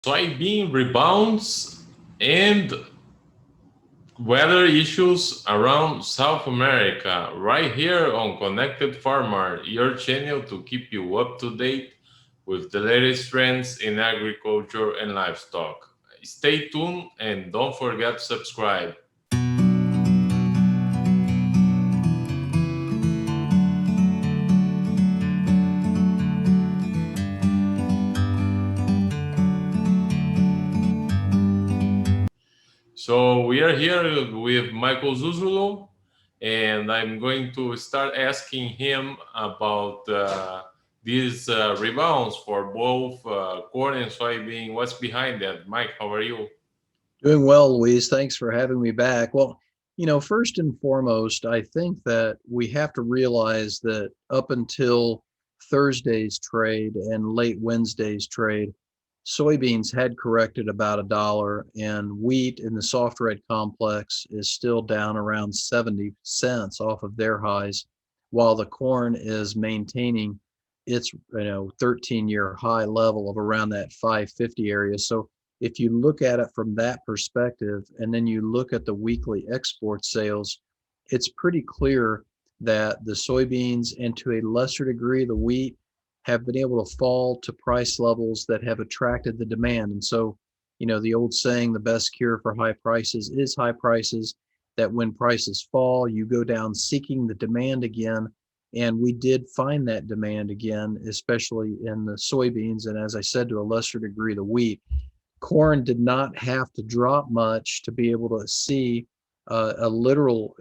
Soybean rebounds and weather issues around South America, right here on Connected Farmer, your channel to keep you up to date with the latest trends in agriculture and livestock. Stay tuned and don't forget to subscribe. So we are here with Michael Zuzolo, and I'm going to start asking him about these rebounds for both corn and soybean. What's behind that? Mike, how are you? Doing well, Louise. Thanks for having me back. Well, first and foremost, I think that we have to realize that up until Thursday's trade and late Wednesday's trade, soybeans had corrected about $1, and wheat in the soft red complex is still down around 70 cents off of their highs, while the corn is maintaining its 13-year high level of around that 550 area. So if you look at it from that perspective, and then you look at the weekly export sales, it's pretty clear that the soybeans and to a lesser degree the wheat have been able to fall to price levels that have attracted the demand. And so, the old saying, the best cure for high prices is high prices, that when prices fall, you go down seeking the demand again. And we did find that demand again, especially in the soybeans. And as I said, to a lesser degree, the wheat. Corn did not have to drop much to be able to see a literal,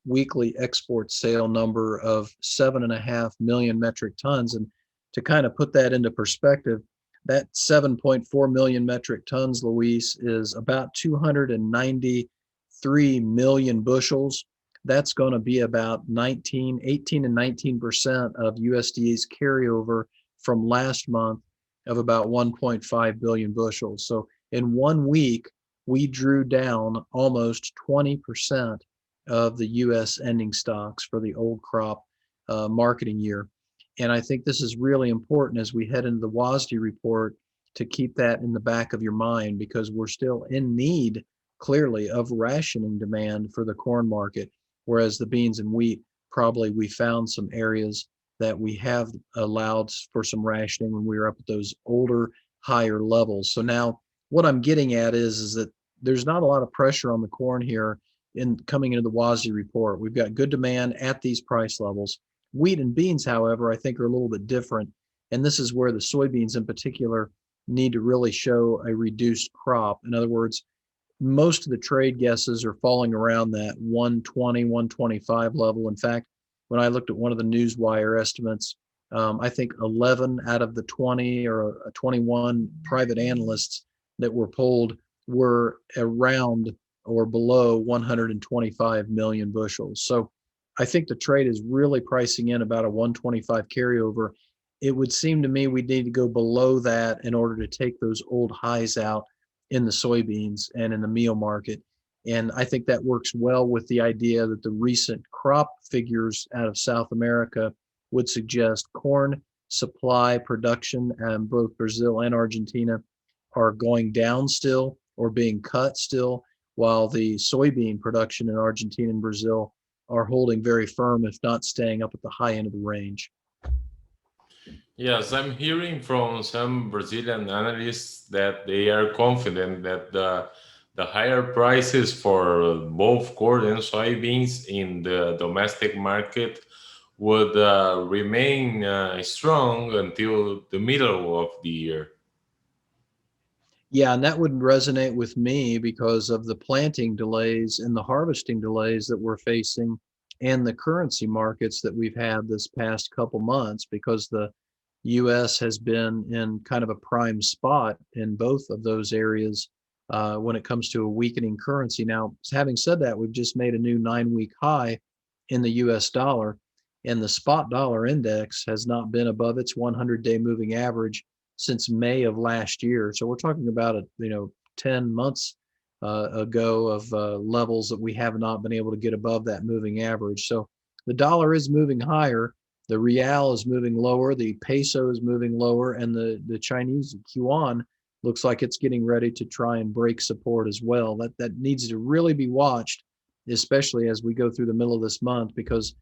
weekly export sale number of 7.5 million metric tons. And to kind of put that into perspective, that 7.4 million metric tons, Luis, is about 293 million bushels. That's going to be about 18 and 19% of USDA's carryover from last month of about 1.5 billion bushels. So in 1 week, we drew down almost 20% of the U.S. ending stocks for the old crop marketing year. And I think this is really important as we head into the WASDE report to keep that in the back of your mind, because we're still in need, clearly, of rationing demand for the corn market, whereas the beans and wheat, probably we found some areas that we have allowed for some rationing when we were up at those older, higher levels. So now what I'm getting at is that there's not a lot of pressure on the corn here in coming into the WASDE report. We've got good demand at these price levels. Wheat and beans, however, I think are a little bit different. And this is where the soybeans in particular need to really show a reduced crop. In other words, most of the trade guesses are falling around that 120, 125 level. In fact, when I looked at one of the Newswire estimates, I think 11 out of the 20 or 21 private analysts that were polled were around or below 125 million bushels. So I think the trade is really pricing in about a 125 carryover. It would seem to me we'd need to go below that in order to take those old highs out in the soybeans and in the meal market. And I think that works well with the idea that the recent crop figures out of South America would suggest corn supply production in both Brazil and Argentina are going down still or being cut still, while the soybean production in Argentina and Brazil are holding very firm, if not staying up at the high end of the range. Yes, I'm hearing from some Brazilian analysts that they are confident that the higher prices for both corn and soybeans in the domestic market would remain strong until the middle of the year. Yeah, and that would resonate with me because of the planting delays and the harvesting delays that we're facing and the currency markets that we've had this past couple months, because the US has been in kind of a prime spot in both of those areas when it comes to a weakening currency. Now, having said that, we've just made a new 9 week high in the US dollar, and the spot dollar index has not been above its 100-day moving average since May of last year. So we're talking about 10 months ago of levels that we have not been able to get above that moving average. So the dollar is moving higher, the real is moving lower, the peso is moving lower, and the Chinese yuan looks like it's getting ready to try and break support as well. That needs to really be watched, especially as we go through the middle of this month, because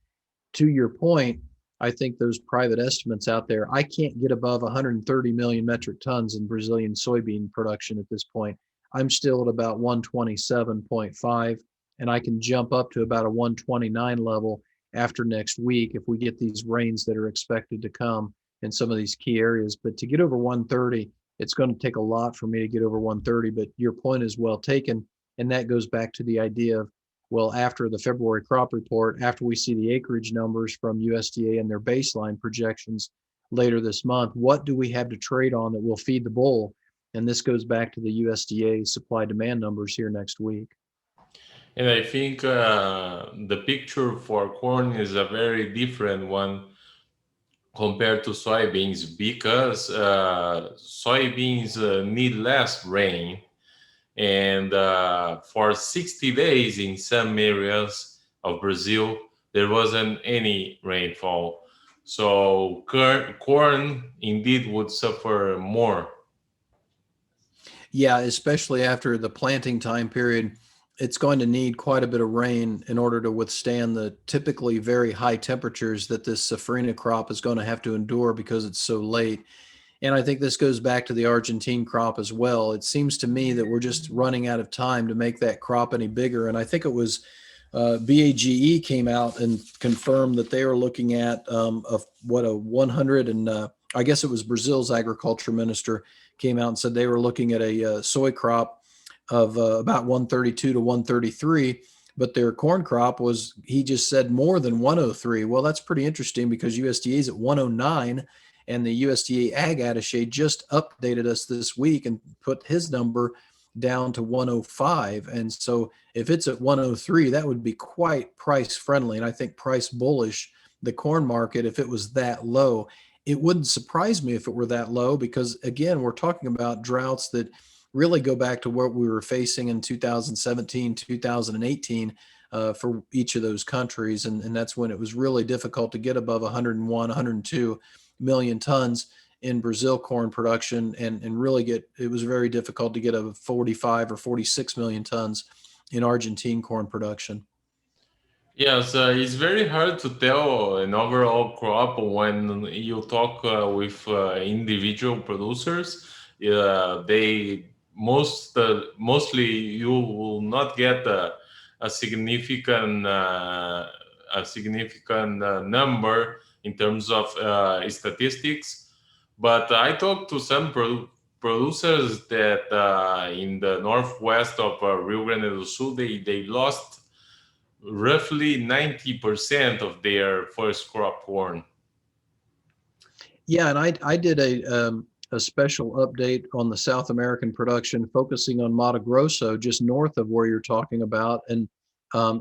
to your point, I think those private estimates out there, I can't get above 130 million metric tons in Brazilian soybean production at this point. I'm still at about 127.5, and I can jump up to about a 129 level after next week if we get these rains that are expected to come in some of these key areas. But to get over 130, it's going to take a lot for me to get over 130. But your point is well taken. And that goes back to the idea of, well, after the February crop report, after we see the acreage numbers from USDA and their baseline projections later this month, what do we have to trade on that will feed the bull? And this goes back to the USDA supply demand numbers here next week. And I think the picture for corn is a very different one compared to soybeans because soybeans need less rain. And for 60 days in some areas of Brazil, there wasn't any rainfall. So corn indeed would suffer more. Yeah, especially after the planting time period, it's going to need quite a bit of rain in order to withstand the typically very high temperatures that this safrinha crop is going to have to endure because it's so late. And I think this goes back to the Argentine crop as well. It seems to me that we're just running out of time to make that crop any bigger. And I think it was BAGE came out and confirmed that they are looking at a 100 and I guess it was Brazil's agriculture minister came out and said they were looking at a soy crop of about 132 to 133, but their corn crop was, he just said, more than 103. Well, that's pretty interesting because USDA is at 109, and the USDA ag attaché just updated us this week and put his number down to 105. And so if it's at 103, that would be quite price friendly. And I think price bullish the corn market if it was that low. It wouldn't surprise me if it were that low because, again, we're talking about droughts that really go back to what we were facing in 2017, 2018 for each of those countries. And that's when it was really difficult to get above 101, 102 million tons in Brazil corn production and really get, it was very difficult to get a 45 or 46 million tons in Argentine corn production. Yes, it's very hard to tell an overall crop when you talk with individual producers. They mostly you will not get a significant number in terms of statistics. But I talked to some producers that in the northwest of Rio Grande do Sul, they lost roughly 90% of their first crop corn. Yeah, and I did a special update on the South American production, focusing on Mato Grosso, just north of where you're talking about. And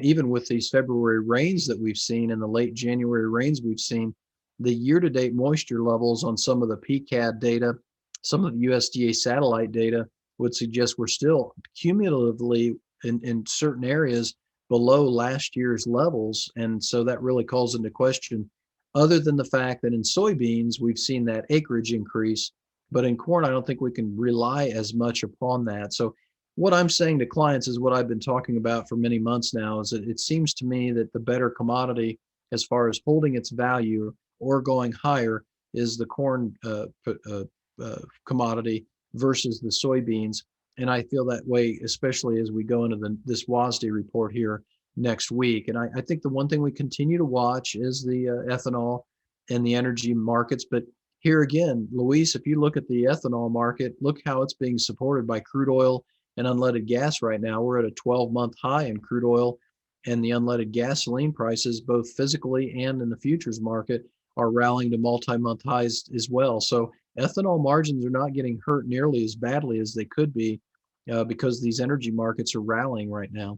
even with these February rains that we've seen and the late January rains we've seen, the year-to-date moisture levels on some of the PCAD data, some of the USDA satellite data would suggest we're still cumulatively in certain areas below last year's levels. And so that really calls into question, other than the fact that in soybeans, we've seen that acreage increase. But in corn, I don't think we can rely as much upon that. So what I'm saying to clients is what I've been talking about for many months now, is that it seems to me that the better commodity as far as holding its value or going higher is the corn commodity versus the soybeans. And I feel that way, especially as we go into this WASDE report here next week. And I think the one thing we continue to watch is the ethanol and the energy markets. But here again, Luis, if you look at the ethanol market, look how it's being supported by crude oil and unleaded gas right now. We're at a 12-month high in crude oil, and the unleaded gasoline prices, both physically and in the futures market, are rallying to multi-month highs as well. So ethanol margins are not getting hurt nearly as badly as they could be because these energy markets are rallying right now.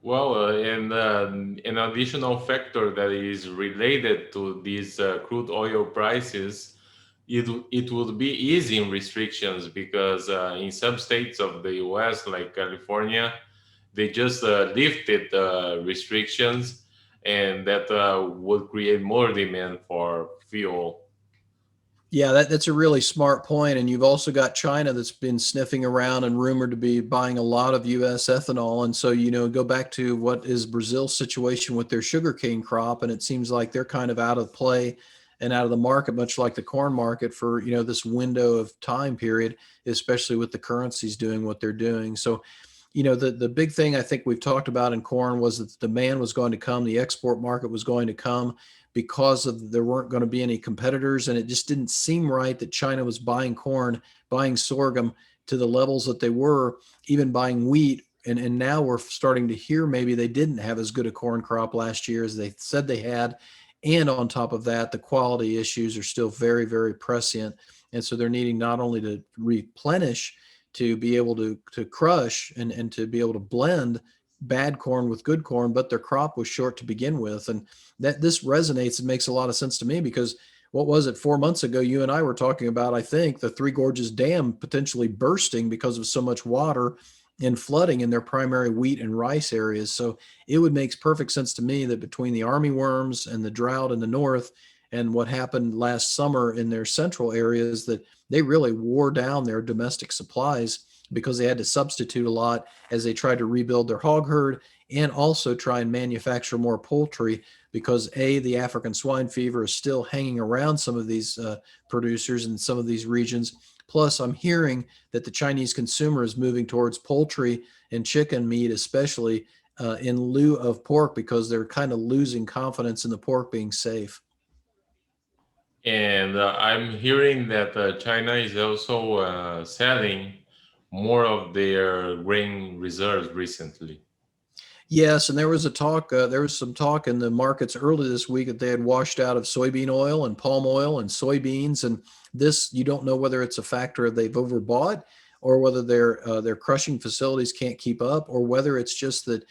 Well, and an additional factor that is related to these crude oil prices, it would be easing restrictions because in some states of the U.S., like California, they just lifted restrictions, and that would create more demand for fuel. Yeah, that's a really smart point. And you've also got China that's been sniffing around and rumored to be buying a lot of US ethanol. And so, go back to what is Brazil's situation with their sugarcane crop. And it seems like they're kind of out of play and out of the market, much like the corn market for, this window of time period, especially with the currencies doing what they're doing. So, the big thing I think we've talked about in corn was that the demand was going to come, the export market was going to come because of there weren't going to be any competitors, and it just didn't seem right that China was buying corn, buying sorghum to the levels that they were, even buying wheat. And now we're starting to hear maybe they didn't have as good a corn crop last year as they said they had. And on top of that, the quality issues are still very, very prescient. And so they're needing not only to replenish, to be able to crush and to be able to blend bad corn with good corn, but their crop was short to begin with. And that this resonates and makes a lot of sense to me because what was it 4 months ago? You and I were talking about, I think, the Three Gorges Dam potentially bursting because of so much water and flooding in their primary wheat and rice areas. So it would make perfect sense to me that between the army worms and the drought in the north and what happened last summer in their central areas, that they really wore down their domestic supplies because they had to substitute a lot as they tried to rebuild their hog herd and also try and manufacture more poultry because the African swine fever is still hanging around some of these producers in some of these regions. Plus, I'm hearing that the Chinese consumer is moving towards poultry and chicken meat, especially in lieu of pork, because they're kind of losing confidence in the pork being safe. And I'm hearing that China is also selling more of their grain reserves recently. Yes, and there was some talk in the markets early this week that they had washed out of soybean oil and palm oil and soybeans. And this, you don't know whether it's a factor of they've overbought or whether their crushing facilities can't keep up, or whether it's just that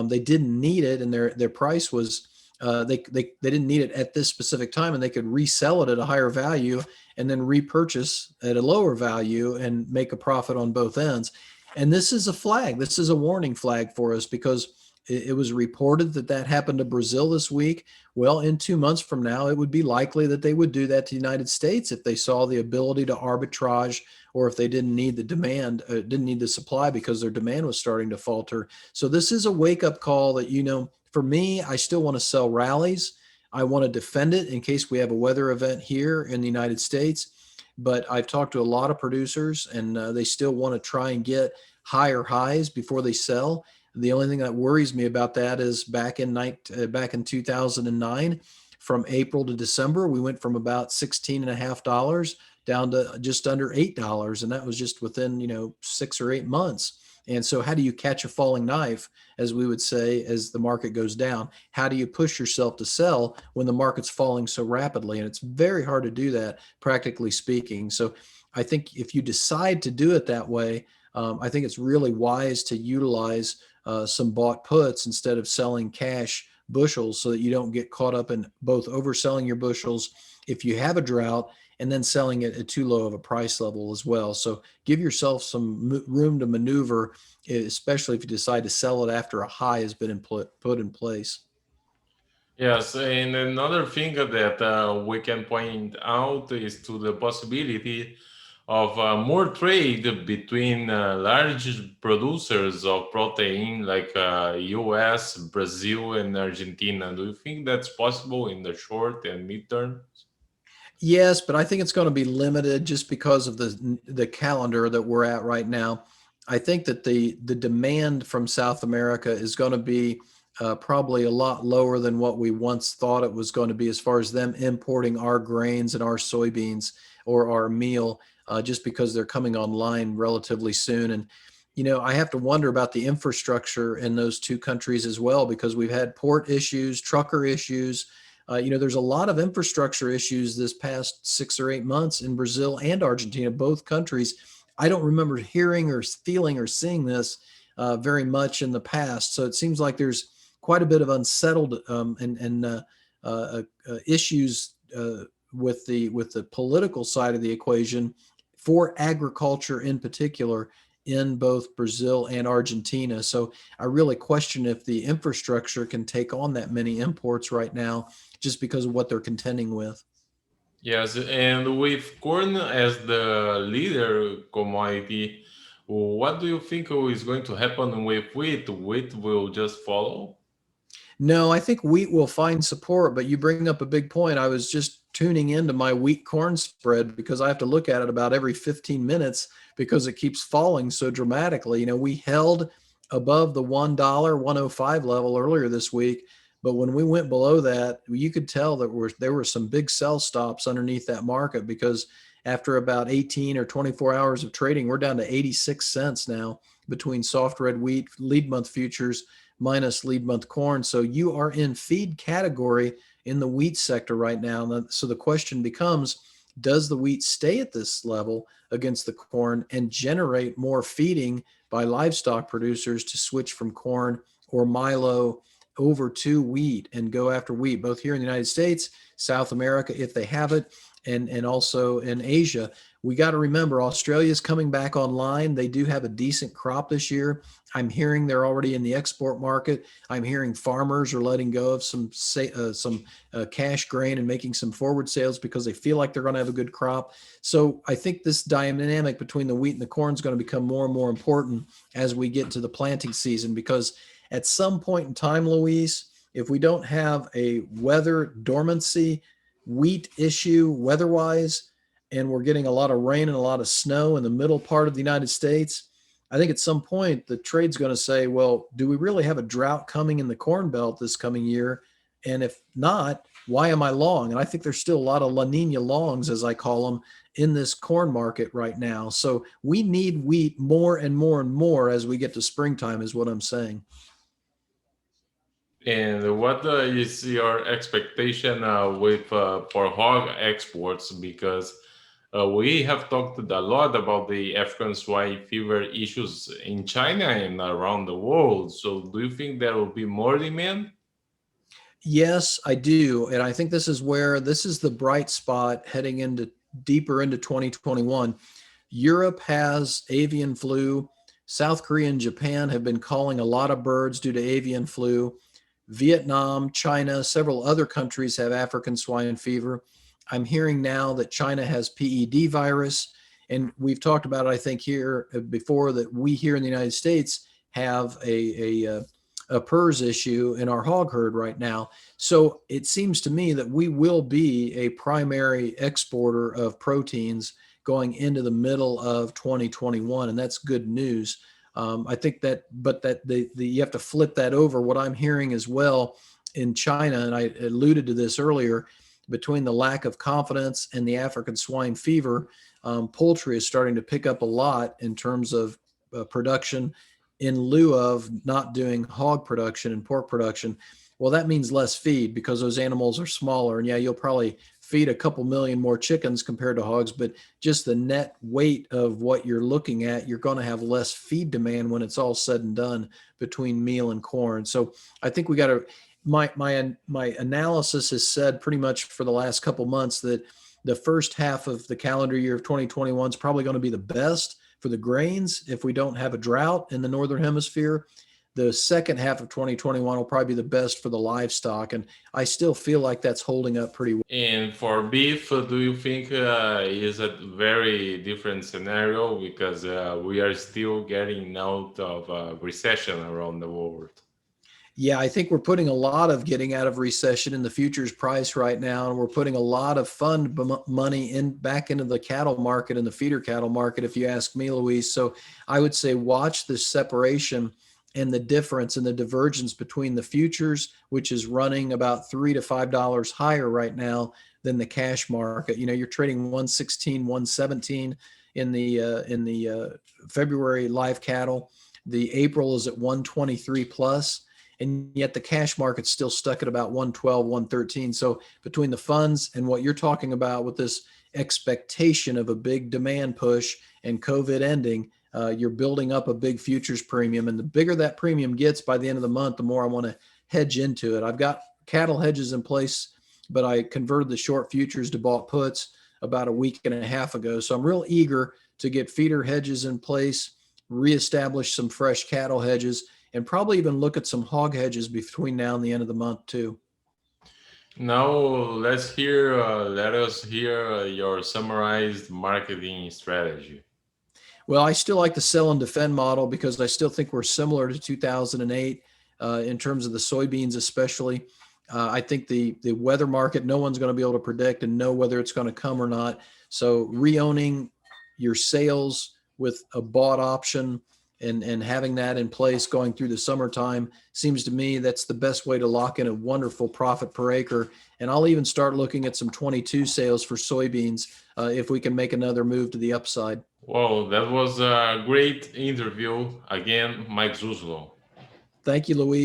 they didn't need it and their price was they didn't need it at this specific time and they could resell it at a higher value and then repurchase at a lower value and make a profit on both ends. And this is a flag. This is a warning flag for us because it was reported that that happened to Brazil this week. Well, in 2 months from now, it would be likely that they would do that to the United States if they saw the ability to arbitrage, or if they didn't need the demand, didn't need the supply because their demand was starting to falter. So this is a wake up call that, for me, I still want to sell rallies. I want to defend it in case we have a weather event here in the United States. But I've talked to a lot of producers, and they still want to try and get higher highs before they sell. The only thing that worries me about that is back in 2009, from April to December, we went from about $16.50 down to just under $8, and that was just within 6 or 8 months. And so, how do you catch a falling knife, as we would say, as the market goes down? How do you push yourself to sell when the market's falling so rapidly? And it's very hard to do that, practically speaking. So, I think if you decide to do it that way, I think it's really wise to utilize some bought puts instead of selling cash bushels so that you don't get caught up in both overselling your bushels if you have a drought and then selling it at too low of a price level as well. So give yourself some room to maneuver, especially if you decide to sell it after a high has been put in place. Yes, and another thing that we can point out is to the possibility of more trade between large producers of protein like US, Brazil, and Argentina. Do you think that's possible in the short and midterm? Yes, but I think it's going to be limited just because of the calendar that we're at right now. I think that the demand from South America is going to be probably a lot lower than what we once thought it was going to be, as far as them importing our grains and our soybeans or our meal, just because they're coming online relatively soon. And I have to wonder about the infrastructure in those two countries as well, because we've had port issues, trucker issues. There's a lot of infrastructure issues this past 6 or 8 months in Brazil and Argentina, both countries. I don't remember hearing or feeling or seeing this very much in the past. So it seems like there's quite a bit of unsettled issues with the political side of the equation for agriculture in particular in both Brazil and Argentina. So I really question if the infrastructure can take on that many imports right now just because of what they're contending with. Yes, and with corn as the leader commodity, what do you think is going to happen with wheat? Wheat will just follow? No, I think wheat will find support, but you bring up a big point. I was just tuning into my wheat corn spread because I have to look at it about every 15 minutes because it keeps falling so dramatically. We held above the $1, 105 level earlier this week, but when we went below that, you could tell that there were some big sell stops underneath that market because after about 18 or 24 hours of trading, we're down to 86 cents now between soft red wheat, lead month futures minus lead month corn. So you are in feed category in the wheat sector right now. So the question becomes, does the wheat stay at this level against the corn and generate more feeding by livestock producers to switch from corn or milo over to wheat and go after wheat, both here in the United States, South America, if they have it, and also in Asia? We got to remember Australia is coming back online. They do have a decent crop this year. I'm hearing they're already in the export market. I'm hearing farmers are letting go of some cash grain and making some forward sales because they feel like they're going to have a good crop. So I think this dynamic between the wheat and the corn is going to become more and more important as we get to the planting season, because at some point in time, Louise, if we don't have a weather dormancy wheat issue weather-wise, and we're getting a lot of rain and a lot of snow in the middle part of the United States, I think at some point the trade's going to say, well, do we really have a drought coming in the corn belt this coming year? And if not, why am I long? And I think there's still a lot of La Nina longs, as I call them, in this corn market right now. So we need wheat more and more and more as we get to springtime, is what I'm saying. And what is your expectation with for hog exports? Because we have talked a lot about the African swine fever issues in China and around the world. So, do you think there will be more demand? Yes, I do. And I think this is the bright spot heading into deeper into 2021. Europe has avian flu. South Korea and Japan have been calling a lot of birds due to avian flu. Vietnam, China, several other countries have African swine fever. I'm hearing now that China has PED virus. And we've talked about it, I think, here before, that we here in the United States have a PRRS issue in our hog herd right now. So it seems to me that we will be a primary exporter of proteins going into the middle of 2021, and that's good news. I think that, but that you have to flip that over. What I'm hearing as well in China, and I alluded to this earlier, between the lack of confidence and the African swine fever, poultry is starting to pick up a lot in terms of production in lieu of not doing hog production and pork production. Well, that means less feed because those animals are smaller. And yeah, you'll probably feed a couple million more chickens compared to hogs, but just the net weight of what you're looking at, you're going to have less feed demand when it's all said and done between meal and corn. So I think we got to, my analysis has said pretty much for the last couple months that the first half of the calendar year of 2021 is probably going to be the best for the grains if we don't have a drought in the northern hemisphere. The second half of 2021 will probably be the best for the livestock, and I still feel like that's holding up pretty well. And for beef, do you think is a very different scenario because we are still getting out of recession around the world? Yeah, I think we're putting a lot of getting out of recession in the futures price right now, and we're putting a lot of fund money in back into the cattle market and the feeder cattle market, if you ask me, Luis. So I would say watch this separation and the difference and the divergence between the futures, which is running about $3 to $5 higher right now than the cash market. You're trading 116, 117 in the February live cattle. The April is at 123 plus, and yet the cash market's still stuck at about 112, 113. So between the funds and what you're talking about with this expectation of a big demand push and COVID ending, you're building up a big futures premium. And the bigger that premium gets by the end of the month, the more I want to hedge into it. I've got cattle hedges in place, but I converted the short futures to bought puts about a week and a half ago. So I'm real eager to get feeder hedges in place, reestablish some fresh cattle hedges, and probably even look at some hog hedges between now and the end of the month too. Now let us hear your summarized marketing strategy. Well, I still like the sell and defend model because I still think we're similar to 2008 in terms of the soybeans, especially. I think the weather market, no one's going to be able to predict and know whether it's going to come or not. So re-owning your sales with a bought option and having that in place going through the summertime seems to me that's the best way to lock in a wonderful profit per acre. And I'll even start looking at some 22 sales for soybeans if we can make another move to the upside. Well, that was a great interview. Again, Mike Zuzolo. Thank you, Luis.